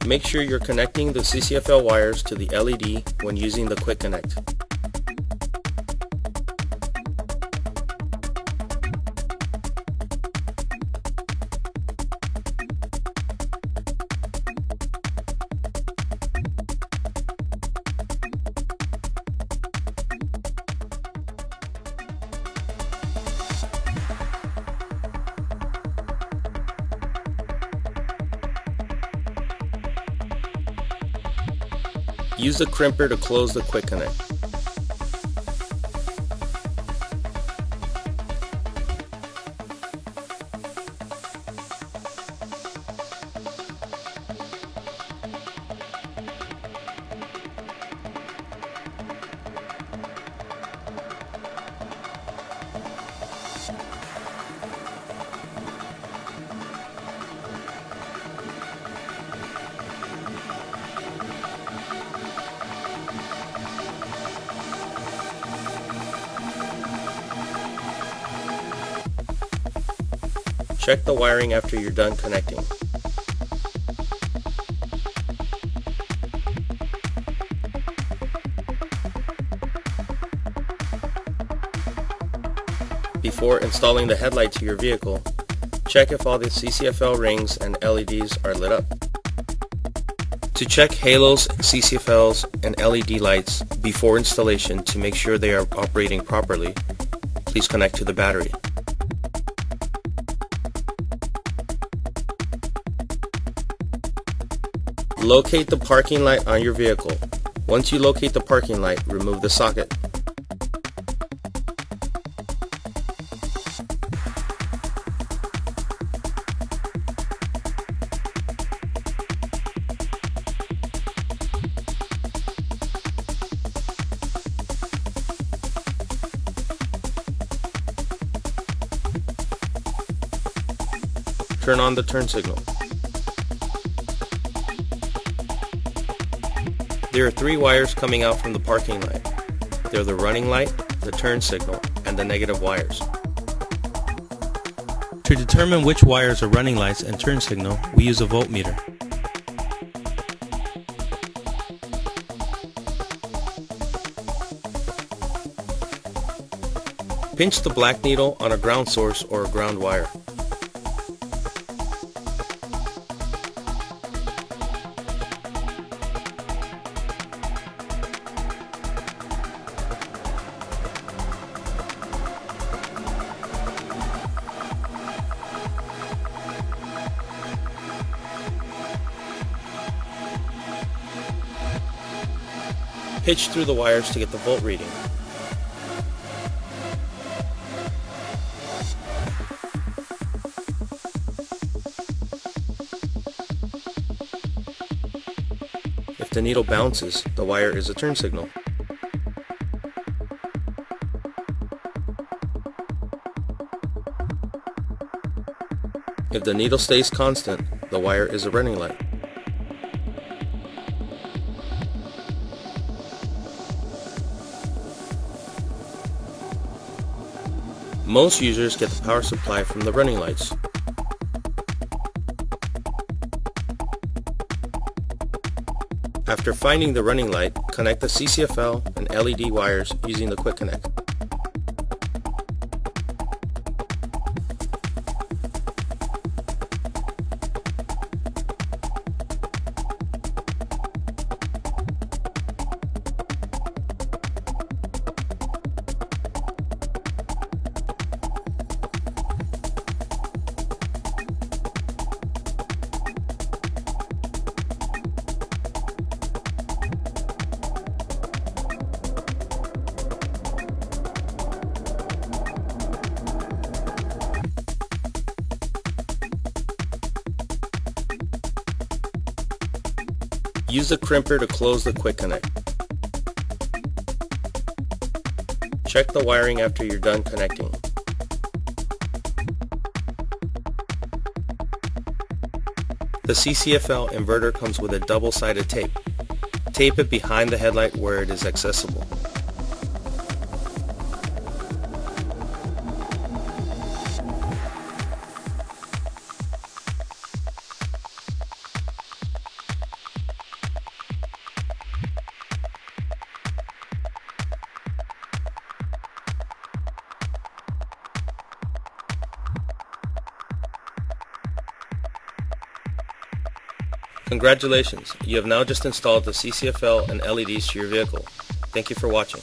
Make sure you're connecting the CCFL wires to the LED when using the Quick Connect. Use the crimper to close the Quick Connect. Check the wiring after you're done connecting. Before installing the headlight to your vehicle, check if all the CCFL rings and LEDs are lit up. To check halos, CCFLs, and LED lights before installation to make sure they are operating properly, please connect to the battery. Locate the parking light on your vehicle. Once you locate the parking light, remove the socket. Turn on the turn signal. There are 3 wires coming out from the parking light. They're the running light, the turn signal, and the negative wires. To determine which wires are running lights and turn signal, we use a voltmeter. Pinch the black needle on a ground source or a ground wire. Pitch through the wires to get the volt reading. If the needle bounces, the wire is a turn signal. If the needle stays constant, the wire is a running light. Most users get the power supply from the running lights. After finding the running light, connect the CCFL and LED wires using the Quick Connect. Use the crimper to close the Quick Connect. Check the wiring after you're done connecting. The CCFL inverter comes with a double-sided tape. Tape it behind the headlight where it is accessible. Congratulations, you have now just installed the CCFL and LEDs to your vehicle. Thank you for watching.